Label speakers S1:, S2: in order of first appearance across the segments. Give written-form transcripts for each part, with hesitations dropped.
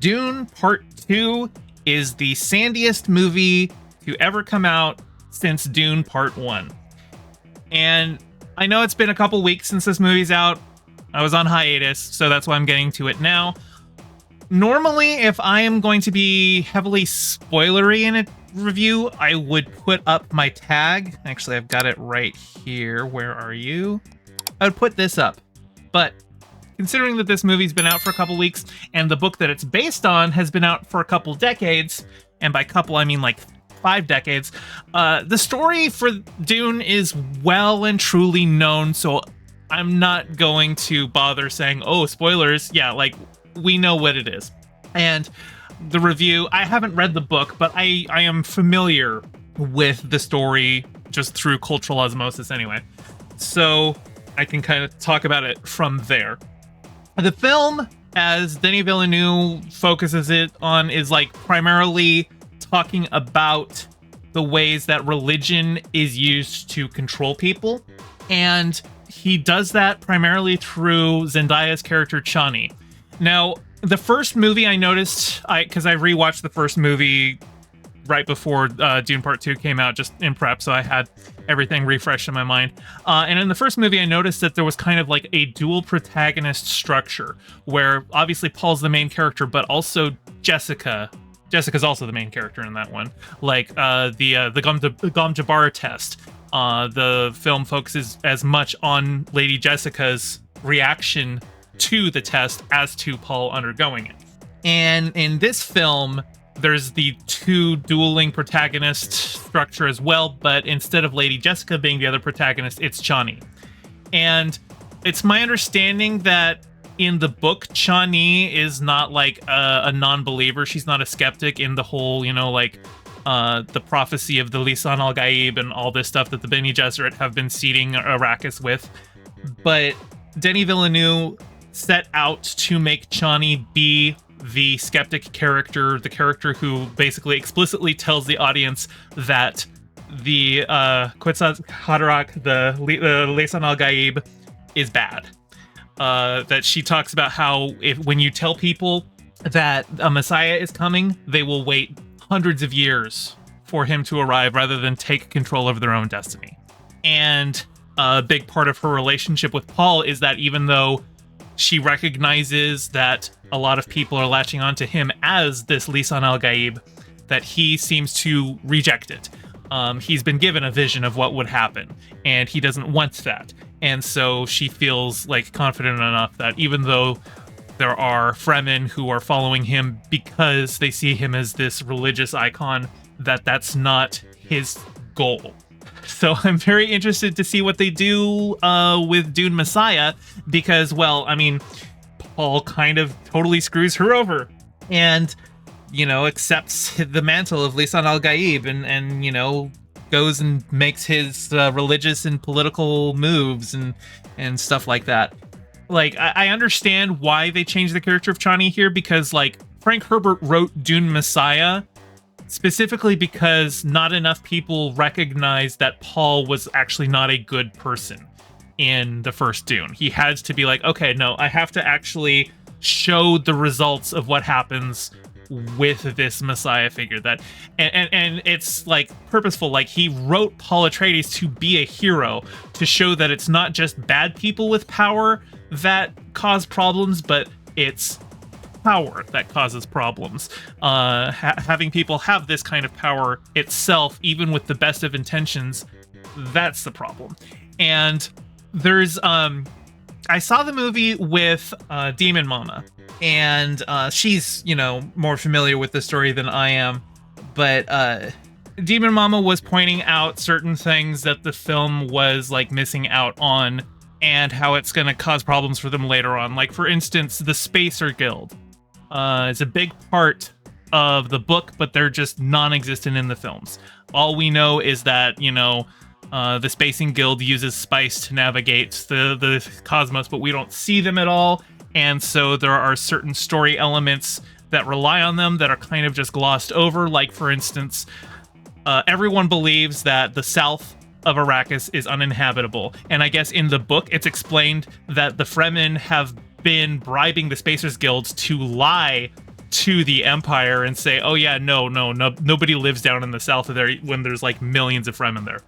S1: Dune Part 2 is the sandiest movie to ever come out since Dune Part 1. And I know it's been a couple weeks since this movie's out. I was on hiatus, so that's why I'm getting to it now. Normally, if I am going to be heavily spoilery in a review, I would put up my tag. Actually, I've got it right here. Where are you? I would put this up. But considering that this movie's been out for a couple weeks, and the book that it's based on has been out for a couple decades, and by couple, I mean like 5 decades, the story for Dune is well and truly known, so I'm not going to bother saying, oh, spoilers. Yeah, like, we know what it is. And the review, I haven't read the book, but I am familiar with the story just through cultural osmosis anyway. So I can kind of talk about it from there. The film, as Denis Villeneuve focuses it on, is like primarily talking about the ways that religion is used to control people. And he does that primarily through Zendaya's character Chani. Now, the first movie I noticed, because I rewatched the first movie right before Dune Part 2 came out, just in prep, so I had everything refreshed in my mind. And in the first movie, I noticed that there was kind of like a dual protagonist structure, where obviously Paul's the main character, but also Jessica. Jessica's also the main character in that one. Like the Gom Jabbar test. The film focuses as much on Lady Jessica's reaction to the test as to Paul undergoing it. And in this film, there's the two dueling protagonist structure as well, but instead of Lady Jessica being the other protagonist, it's Chani. And it's my understanding that in the book, Chani is not like a non-believer. She's not a skeptic in the whole, the prophecy of the Lisan al-Gaib and all this stuff that the Bene Gesserit have been seeding Arrakis with. But Denis Villeneuve set out to make Chani be the skeptic character, the character who basically explicitly tells the audience that the Quetzal Haderach, the Lisan al-Gaib, is bad. That she talks about how when you tell people that a Messiah is coming, they will wait hundreds of years for him to arrive rather than take control of their own destiny. And a big part of her relationship with Paul is that even though she recognizes that a lot of people are latching onto him as this Lisan al-Gaib, that he seems to reject it. He's been given a vision of what would happen, and he doesn't want that. And so she feels like confident enough that even though there are Fremen who are following him because they see him as this religious icon, that's not his goal. So I'm very interested to see what they do with Dune Messiah, because, well, I mean, Paul kind of totally screws her over and, accepts the mantle of Lisan al-Gaib and goes and makes his religious and political moves and stuff like that. Like, I understand why they changed the character of Chani here, because, like, Frank Herbert wrote Dune Messiah specifically because not enough people recognized that Paul was actually not a good person in the first Dune. He had to be like, okay, no, I have to actually show the results of what happens with this Messiah figure. That and it's like purposeful. Like, he wrote Paul Atreides to be a hero, to show that it's not just bad people with power that cause problems, but it's power that causes problems. Having people have this kind of power itself, even with the best of intentions, that's the problem. And there's I saw the movie with Demon Mama, and she's more familiar with the story than I am, but Demon Mama was pointing out certain things that the film was like missing out on, and how it's going to cause problems for them later on. Like, for instance, the Spacer Guild is a big part of the book, but they're just non-existent in the films. All we know is that, the Spacing Guild uses spice to navigate the cosmos, but we don't see them at all. And so there are certain story elements that rely on them that are kind of just glossed over. Like, for instance, everyone believes that the south of Arrakis is uninhabitable. And I guess in the book, it's explained that the Fremen have been bribing the Spacers Guild to lie to the Empire and say, oh yeah, no, nobody lives down in the south of there when there's like millions of Fremen there.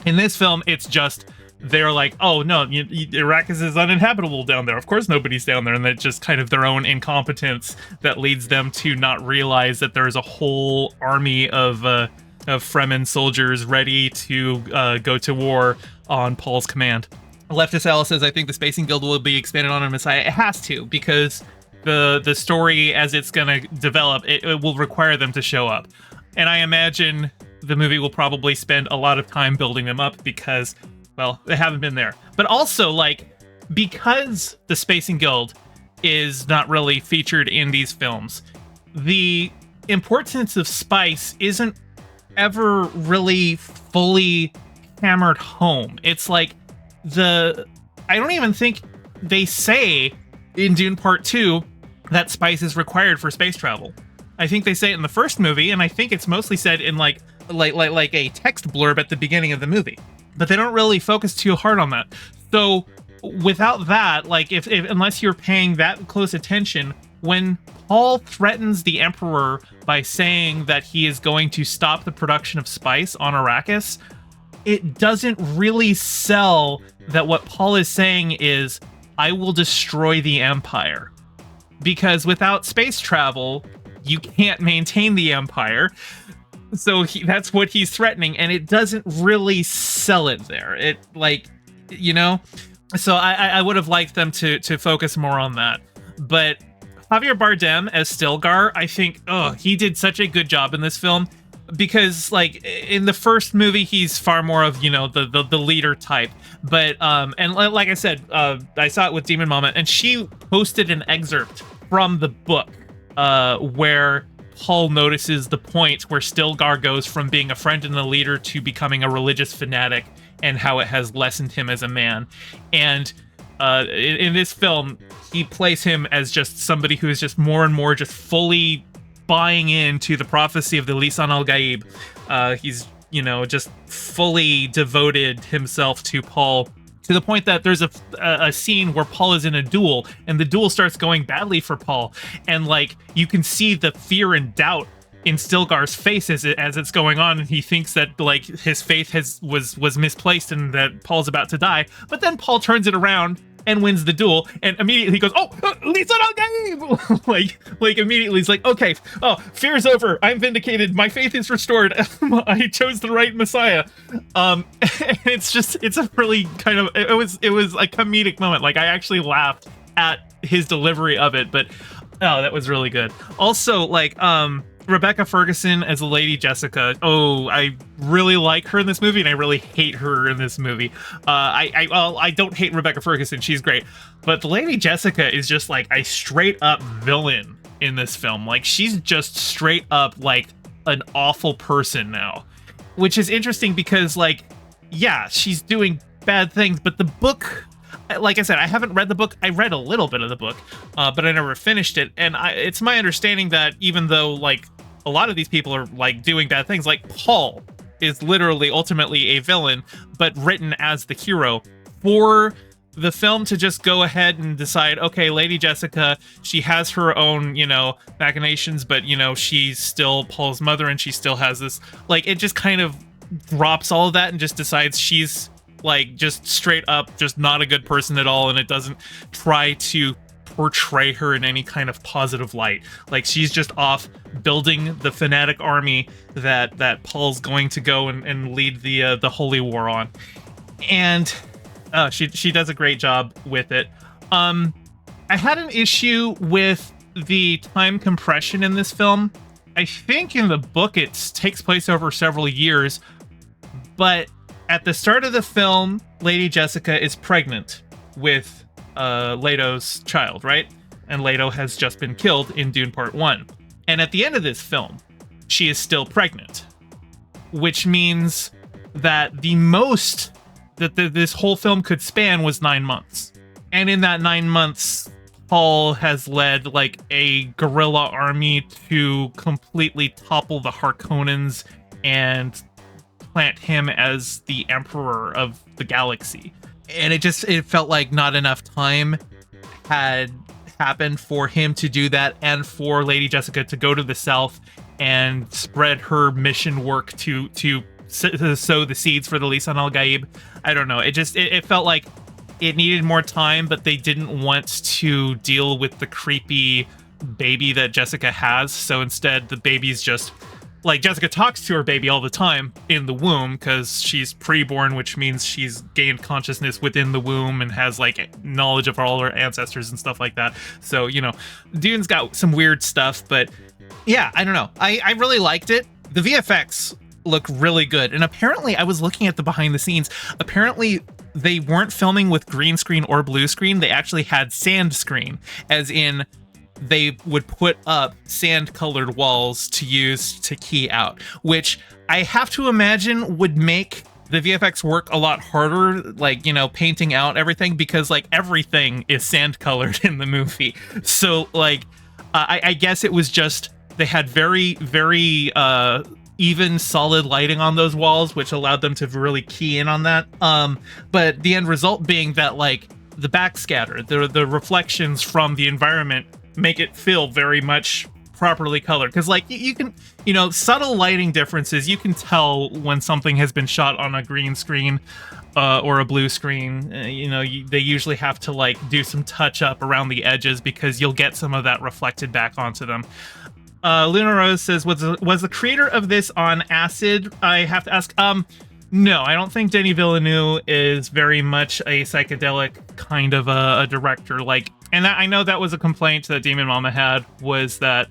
S1: In this film, it's just they're like, oh no, Arrakis is uninhabitable down there. Of course nobody's down there. And that's just kind of their own incompetence that leads them to not realize that there's a whole army of Fremen soldiers ready to go to war on Paul's command. Leftist Alice says, I think the Spacing Guild will be expanded on in Messiah. It has to, because the story as it's going to develop, it will require them to show up. And I imagine the movie will probably spend a lot of time building them up because, well, they haven't been there. But also, like, because the Spacing Guild is not really featured in these films, the importance of spice isn't ever really fully hammered home. It's like I don't even think they say in Dune Part 2 that spice is required for space travel. I think they say it in the first movie, and I think it's mostly said in like a text blurb at the beginning of the movie. But they don't really focus too hard on that. So without that, like if unless you're paying that close attention, when Paul threatens the Emperor by saying that he is going to stop the production of spice on Arrakis, it doesn't really sell that what Paul is saying is, I will destroy the Empire. Because without space travel, you can't maintain the Empire. So that's what he's threatening, and it doesn't really sell it there. It, like, you know? So I would have liked them to focus more on that. But Javier Bardem as Stilgar, I think, he did such a good job in this film. Because, like, in the first movie, he's far more of, the leader type. But, and like I said, I saw it with Demon Mama, and she posted an excerpt from the book where Paul notices the point where Stilgar goes from being a friend and a leader to becoming a religious fanatic, and how it has lessened him as a man. And in this film, he plays him as just somebody who is just more and more just fully buying into the prophecy of the Lisan al-Gaib. He's, just fully devoted himself to Paul, to the point that there's a scene where Paul is in a duel, and the duel starts going badly for Paul. And, like, you can see the fear and doubt in Stilgar's face as it's going on, and he thinks that, like, his faith was misplaced and that Paul's about to die. But then Paul turns it around and wins the duel, and immediately he goes, Lisan al-Gaib! like immediately he's like, okay, fear's over, I'm vindicated, my faith is restored, I chose the right Messiah. And it's a really kind of, it was a comedic moment. Like, I actually laughed at his delivery of it, but that was really good. Also, like, Rebecca Ferguson as Lady Jessica. I really like her in this movie, and I really hate her in this movie. I don't hate Rebecca Ferguson. She's great. But the Lady Jessica is just like a straight up villain in this film. Like, she's just straight up like an awful person now, which is interesting because, like, yeah, she's doing bad things, but the book, like I said, I haven't read the book. I read a little bit of the book, but I never finished it. And it's my understanding that even though, like, a lot of these people are, like, doing bad things, like, Paul is literally ultimately a villain, but written as the hero. For the film to just go ahead and decide, okay, Lady Jessica, she has her own, machinations, but, she's still Paul's mother, and she still has this, like, it just kind of drops all of that and just decides she's, like, just straight up just not a good person at all, and it doesn't try to portray her in any kind of positive light. Like, she's just off building the fanatic army that Paul's going to go and lead the Holy War on. And she does a great job with it. I had an issue with the time compression in this film. I think in the book it takes place over several years, but at the start of the film, Lady Jessica is pregnant with Leto's child, right? And Leto has just been killed in Dune Part 1. And at the end of this film, she is still pregnant, which means that the most that this whole film could span was 9 months. And in that 9 months, Paul has led, like, a guerrilla army to completely topple the Harkonnens and plant him as the emperor of the galaxy. And it felt like not enough time had happened for him to do that and for Lady Jessica to go to the South and spread her mission work to sow the seeds for the Lisan al-Gaib. I don't know. It felt like it needed more time, but they didn't want to deal with the creepy baby that Jessica has. So instead, the baby's just like, Jessica talks to her baby all the time in the womb because she's preborn, which means she's gained consciousness within the womb and has like knowledge of all her ancestors and stuff like that. So, you know, Dune's got some weird stuff, but yeah, I don't know. I really liked it. The VFX look really good. And apparently, I was looking at the behind the scenes. Apparently, they weren't filming with green screen or blue screen. They actually had sand screen, as in they would put up sand colored walls to use to key out, which I have to imagine would make the VFX work a lot harder, like, you know, painting out everything, because like everything is sand colored in the movie. So like, I guess it was just, they had very, very, even solid lighting on those walls, which allowed them to really key in on that. But the end result being that like the backscatter, the reflections from the environment make it feel very much properly colored. Because like you can, you know, subtle lighting differences, you can tell when something has been shot on a green screen or a blue screen. You know, they usually have to like do some touch up around the edges because you'll get some of that reflected back onto them. Luna Rose says, was the creator of this on acid? I have to ask. No, I don't think Denis Villeneuve is very much a psychedelic kind of a director. Like, and I know that was a complaint that Demon Mama had, was that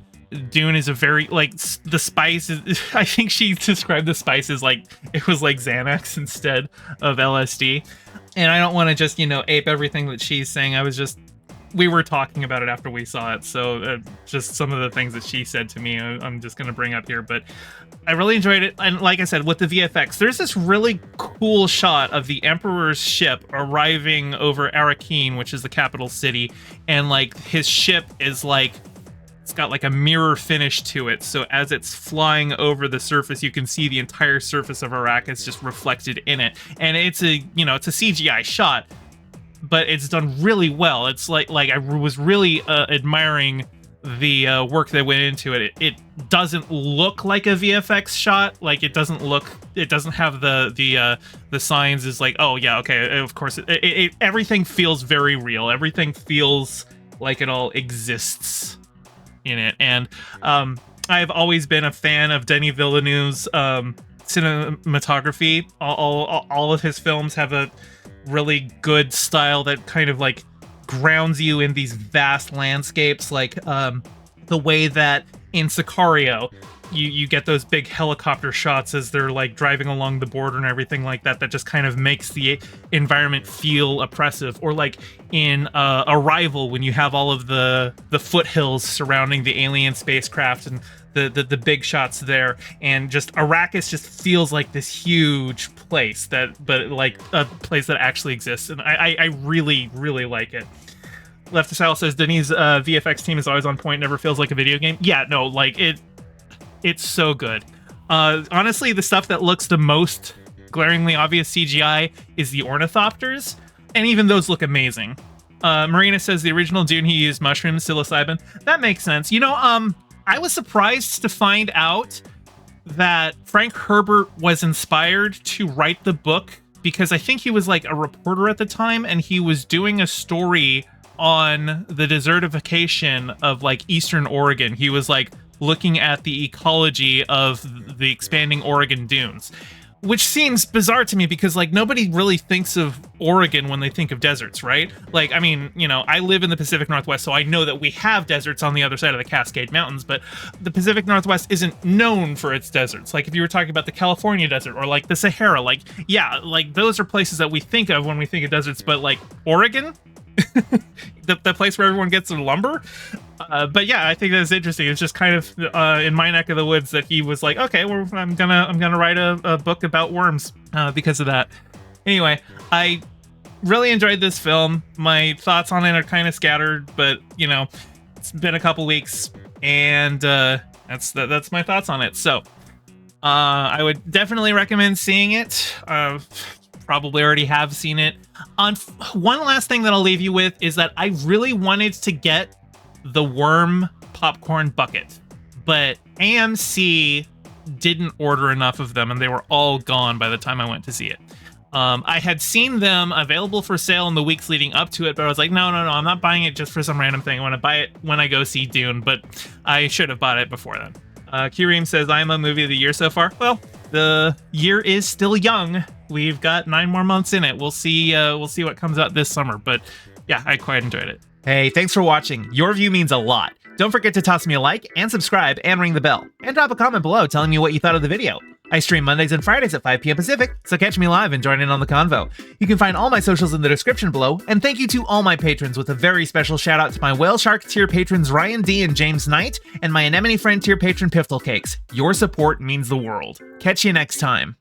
S1: Dune is a very, like, the spice is, I think she described the spice as like, it was like Xanax instead of LSD. And I don't want to just, you know, ape everything that she's saying. We were talking about it after we saw it, so just some of the things that she said to me, I'm just going to bring up here, but I really enjoyed it. And like I said, with the VFX, there's this really cool shot of the Emperor's ship arriving over Arrakeen, which is the capital city, and like his ship is like, it's got like a mirror finish to it, so as it's flying over the surface, you can see the entire surface of Arrakis just reflected in it. And it's a, you know, it's a CGI shot, but it's done really well. It's like I was really admiring the work that went into it. It doesn't look like a VFX shot. Like it doesn't have the signs is like, oh yeah, okay, of course. Everything feels very real. Everything feels like it all exists in it. And I've always been a fan of Denis Villeneuve's cinematography. All of his films have a really good style that kind of like grounds you in these vast landscapes, like the way that in Sicario you get those big helicopter shots as they're like driving along the border and everything like that, that just kind of makes the environment feel oppressive. Or like in Arrival, when you have all of the foothills surrounding the alien spacecraft and the big shots there, and just Arrakis just feels like this huge place but like a place that actually exists, and I really, really like it. Left to Style says, Denis' VFX team is always on point, never feels like a video game. Yeah, no, like it's so good. Honestly, the stuff that looks the most glaringly obvious CGI is the ornithopters, and even those look amazing. Marina says the original Dune, he used mushrooms, psilocybin. That makes sense. You know, I was surprised to find out that Frank Herbert was inspired to write the book, because I think he was like a reporter at the time, and he was doing a story on the desertification of like Eastern Oregon. He was like looking at the ecology of the expanding Oregon dunes, which seems bizarre to me because like nobody really thinks of Oregon when they think of deserts, right? Like, I mean, you know, I live in the Pacific Northwest, so I know that we have deserts on the other side of the Cascade Mountains, but the Pacific Northwest isn't known for its deserts. Like if you were talking about the California desert or like the Sahara, like, yeah, like those are places that we think of when we think of deserts, but like Oregon? the place where everyone gets their lumber. But yeah, I think that's interesting. It's just kind of in my neck of the woods that he was like, okay, well, I'm gonna write a book about worms because of that. Anyway, I really enjoyed this film. My thoughts on it are kind of scattered, but you know, it's been a couple weeks, and that's my thoughts on it. So I would definitely recommend seeing it. Probably already have seen it. On one last thing that I'll leave you with is that I really wanted to get the worm popcorn bucket, but AMC didn't order enough of them and they were all gone by the time I went to see it. I had seen them available for sale in the weeks leading up to it, but I was like, no, I'm not buying it just for some random thing. I want to buy it when I go see Dune, but I should have bought it before then. Kirim says, I'm a movie of the year so far. Well, the year is still young. We've got 9 more months in it. We'll see what comes out this summer, but yeah, I quite enjoyed it. Hey, thanks for watching. Your view means a lot. Don't forget to toss me a like and subscribe and ring the bell. And drop a comment below telling me what you thought of the video. I stream Mondays and Fridays at 5 p.m. Pacific, so catch me live and join in on the convo. You can find all my socials in the description below, and thank you to all my patrons with a very special shout out to my Whale Shark tier patrons Ryan D and James Knight, and my Anemone Friend tier patron Piftle Cakes. Your support means the world. Catch you next time.